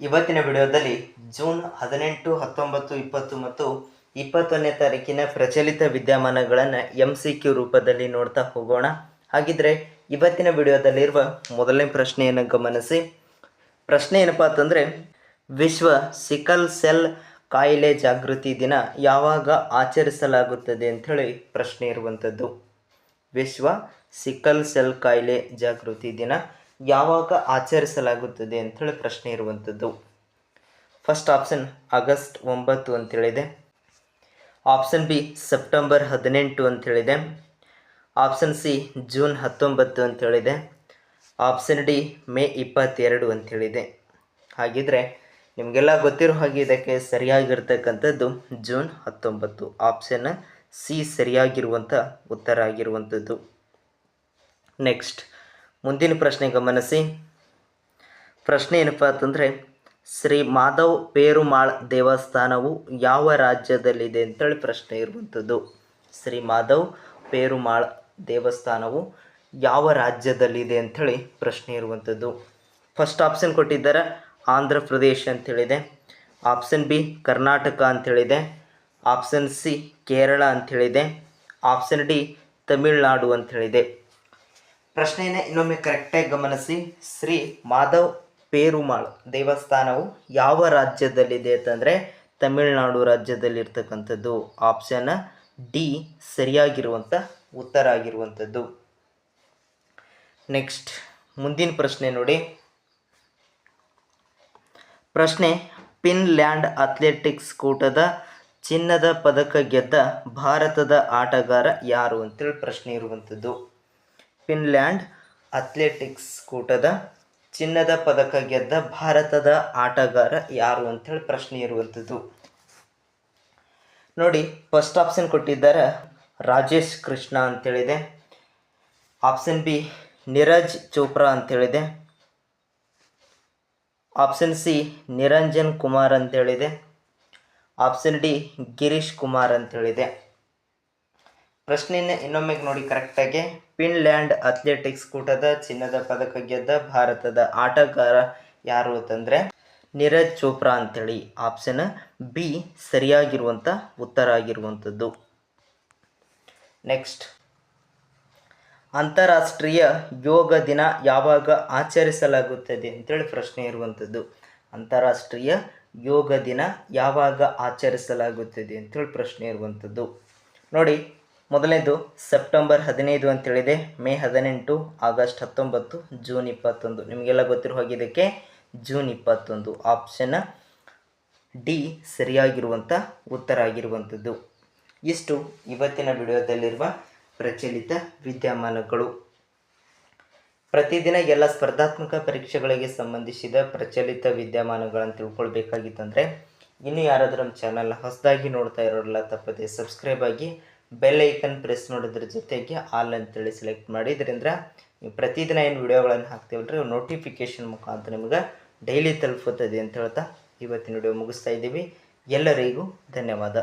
ಇವತ್ತಿನ ವಿಡಿಯೋದಲ್ಲಿ ಜೂನ್ 18, 19, 20 ಮತ್ತು 21ನೇ ತಾರೀಕಿನ ಪ್ರಚಲಿತ ವಿದ್ಯಮಾನಗಳನ್ನು MCQ ರೂಪದಲ್ಲಿ ನೋಡ್ತಾ ಹೋಗೋಣ. ಹಾಗಿದ್ರೆ ಇವತ್ತಿನ ವಿಡಿಯೋದಲ್ಲಿರುವ ಮೊದಲನೇ ಪ್ರಶ್ನೆಯನ್ನು ಗಮನಿಸಿ. ಪ್ರಶ್ನೆ ಏನಪ್ಪಾ ಅಂತಂದರೆ, ವಿಶ್ವ ಸಿಕಲ್ ಸೆಲ್ ಕಾಯಿಲೆ ಜಾಗೃತಿ ದಿನ ಯಾವಾಗ ಆಚರಿಸಲಾಗುತ್ತದೆ ಅಂಥೇಳಿ ಪ್ರಶ್ನೆ ಇರುವಂಥದ್ದು. ವಿಶ್ವ ಸಿಕಲ್ ಸೆಲ್ ಕಾಯಿಲೆ ಜಾಗೃತಿ ದಿನ ಯಾವಾಗ ಆಚರಿಸಲಾಗುತ್ತದೆ ಅಂಥೇಳಿ ಪ್ರಶ್ನೆ ಇರುವಂಥದ್ದು. ಫಸ್ಟ್ ಆಪ್ಷನ್ ಆಗಸ್ಟ್ 9 ಅಂತೇಳಿದೆ. ಆಪ್ಷನ್ ಬಿ ಸೆಪ್ಟೆಂಬರ್ 18 ಅಂಥೇಳಿದೆ. ಆಪ್ಷನ್ ಸಿ ಜೂನ್ 19 ಅಂಥೇಳಿದೆ. ಆಪ್ಷನ್ ಡಿ ಮೇ 22 ಅಂಥೇಳಿದೆ. ಹಾಗಿದ್ರೆ ನಿಮಗೆಲ್ಲ ಗೊತ್ತಿರೋ ಹಾಗೆ ಇದಕ್ಕೆ ಸರಿಯಾಗಿರ್ತಕ್ಕಂಥದ್ದು ಜೂನ್ 19. ಆಪ್ಷನ್ ಸಿ ಸರಿಯಾಗಿರುವಂಥ ಉತ್ತರ ಆಗಿರುವಂಥದ್ದು. ನೆಕ್ಸ್ಟ್ ಮುಂದಿನ ಪ್ರಶ್ನೆ ಗಮನಿಸಿ. ಪ್ರಶ್ನೆ ಏನಪ್ಪ ಅಂತಂದರೆ, ಶ್ರೀ ಮಾಧವ್ ಪೇರುಮಾಳ್ ದೇವಸ್ಥಾನವು ಯಾವ ರಾಜ್ಯದಲ್ಲಿದೆ ಅಂತೇಳಿ ಪ್ರಶ್ನೆ ಇರುವಂಥದ್ದು. ಶ್ರೀ ಮಾಧವ್ ಪೇರುಮಾಳ್ ದೇವಸ್ಥಾನವು ಯಾವ ರಾಜ್ಯದಲ್ಲಿದೆ ಅಂಥೇಳಿ ಪ್ರಶ್ನೆ ಇರುವಂಥದ್ದು. ಫಸ್ಟ್ ಆಪ್ಷನ್ ಕೊಟ್ಟಿದ್ದಾರೆ ಆಂಧ್ರ ಪ್ರದೇಶ ಅಂಥೇಳಿದೆ. ಆಪ್ಷನ್ ಬಿ ಕರ್ನಾಟಕ ಅಂಥೇಳಿದೆ. ಆಪ್ಷನ್ ಸಿ ಕೇರಳ ಅಂಥೇಳಿದೆ. ಆಪ್ಷನ್ ಡಿ ತಮಿಳುನಾಡು ಅಂಥೇಳಿದೆ. ಪ್ರಶ್ನೆಯನ್ನು ಇನ್ನೊಮ್ಮೆ ಕರೆಕ್ಟಾಗಿ ಗಮನಿಸಿ. ಶ್ರೀ ಮಾಧವ್ ಪೇರುಮಾಳ್ ದೇವಸ್ಥಾನವು ಯಾವ ರಾಜ್ಯದಲ್ಲಿದೆ ಅಂತಂದರೆ ತಮಿಳುನಾಡು ರಾಜ್ಯದಲ್ಲಿರ್ತಕ್ಕಂಥದ್ದು. ಆಪ್ಷನ್ ಡಿ ಸರಿಯಾಗಿರುವಂಥ ಉತ್ತರ ಆಗಿರುವಂಥದ್ದು. ನೆಕ್ಸ್ಟ್ ಮುಂದಿನ ಪ್ರಶ್ನೆ ನೋಡಿ. ಪ್ರಶ್ನೆ, ಫಿನ್ಲ್ಯಾಂಡ್ ಅಥ್ಲೆಟಿಕ್ಸ್ ಕೂಟದ ಚಿನ್ನದ ಪದಕ ಗೆದ್ದ ಭಾರತದ ಆಟಗಾರ ಯಾರು ಅಂತೇಳಿ ಪ್ರಶ್ನೆ ಇರುವಂಥದ್ದು. ಫಿನ್ಲ್ಯಾಂಡ್ ಅಥ್ಲೆಟಿಕ್ಸ್ ಕೂಟದ ಚಿನ್ನದ ಪದಕ ಗೆದ್ದ ಭಾರತದ ಆಟಗಾರ ಯಾರು ಅಂಥೇಳಿ ಪ್ರಶ್ನೆ ಇರುವಂಥದ್ದು. ನೋಡಿ, ಫಸ್ಟ್ ಆಪ್ಷನ್ ಕೊಟ್ಟಿದ್ದಾರೆ ರಾಜೇಶ್ ಕೃಷ್ಣ ಅಂತೇಳಿದೆ. ಆಪ್ಷನ್ ಬಿ ನೀರಜ್ ಚೋಪ್ರಾ ಅಂತೇಳಿದೆ. ಆಪ್ಷನ್ ಸಿ ನಿರಂಜನ್ ಕುಮಾರ್ ಅಂತೇಳಿದೆ. ಆಪ್ಷನ್ ಡಿ ಗಿರೀಶ್ ಕುಮಾರ್ ಅಂತೇಳಿದೆ. ಪ್ರಶ್ನೆಯನ್ನು ಇನ್ನೊಮ್ಮೆ ನೋಡಿ ಕರೆಕ್ಟಾಗಿ. ಫಿನ್ಲ್ಯಾಂಡ್ ಅಥ್ಲೆಟಿಕ್ಸ್ ಕೂಟದ ಚಿನ್ನದ ಪದಕ ಗೆದ್ದ ಭಾರತದ ಆಟಗಾರ ಯಾರು ಅಂತಂದರೆ ನೀರಜ್ ಚೋಪ್ರಾ ಅಂತೇಳಿ. ಆಪ್ಷನ್ ಬಿ ಸರಿಯಾಗಿರುವಂಥ ಉತ್ತರ ಆಗಿರುವಂಥದ್ದು. ನೆಕ್ಸ್ಟ್, ಅಂತಾರಾಷ್ಟ್ರೀಯ ಯೋಗ ದಿನ ಯಾವಾಗ ಆಚರಿಸಲಾಗುತ್ತದೆ ಅಂತೇಳಿ ಪ್ರಶ್ನೆ ಇರುವಂಥದ್ದು. ಅಂತಾರಾಷ್ಟ್ರೀಯ ಯೋಗ ದಿನ ಯಾವಾಗ ಆಚರಿಸಲಾಗುತ್ತದೆ ಅಂತೇಳಿ ಪ್ರಶ್ನೆ ಇರುವಂಥದ್ದು. ನೋಡಿ, ಮೊದಲನೇದು ಸೆಪ್ಟೆಂಬರ್ 15 ಅಂತೇಳಿದೆ. May 18, August 19, June 21. ನಿಮಗೆಲ್ಲ ಗೊತ್ತಿರೋ ಹಾಗೆ ಇದಕ್ಕೆ ಜೂನ್ 21. ಆಪ್ಷನ್ ಡಿ ಸರಿಯಾಗಿರುವಂಥ ಉತ್ತರ ಆಗಿರುವಂಥದ್ದು. ಇಷ್ಟು ಇವತ್ತಿನ ವಿಡಿಯೋದಲ್ಲಿರುವ ಪ್ರಚಲಿತ ವಿದ್ಯಮಾನಗಳು. ಪ್ರತಿದಿನ ಎಲ್ಲ ಸ್ಪರ್ಧಾತ್ಮಕ ಪರೀಕ್ಷೆಗಳಿಗೆ ಸಂಬಂಧಿಸಿದ ಪ್ರಚಲಿತ ವಿದ್ಯಮಾನಗಳನ್ನು ತಿಳ್ಕೊಳ್ಬೇಕಾಗಿತ್ತಂದರೆ ಇನ್ನೂ ಯಾರಾದರೂ ನಮ್ಮ ಚಾನಲ್ನ ಹೊಸದಾಗಿ ನೋಡ್ತಾ ಇರೋಲ್ಲ ತಪ್ಪದೆ ಸಬ್ಸ್ಕ್ರೈಬ್ ಆಗಿ ಬೆಲ್ ಐಕನ್ ಪ್ರೆಸ್ ಮಾಡೋದ್ರ ಜೊತೆಗೆ ಆಲ್ ಅಂತೇಳಿ ಸೆಲೆಕ್ಟ್ ಮಾಡಿದ್ರಿಂದ ನೀವು ಪ್ರತಿದಿನ ಏನು ವಿಡಿಯೋಗಳನ್ನು ಹಾಕ್ತೀವಲ್ರಿ ನೋಟಿಫಿಕೇಷನ್ ಮುಖಾಂತರ ನಿಮ್ಗೆ ಡೈಲಿ ತಲುಪುತ್ತದೆ ಅಂತ ಹೇಳ್ತಾ ಇವತ್ತಿನ ವಿಡಿಯೋ ಮುಗಿಸ್ತಾ ಇದ್ದೀವಿ. ಎಲ್ಲರಿಗೂ ಧನ್ಯವಾದ.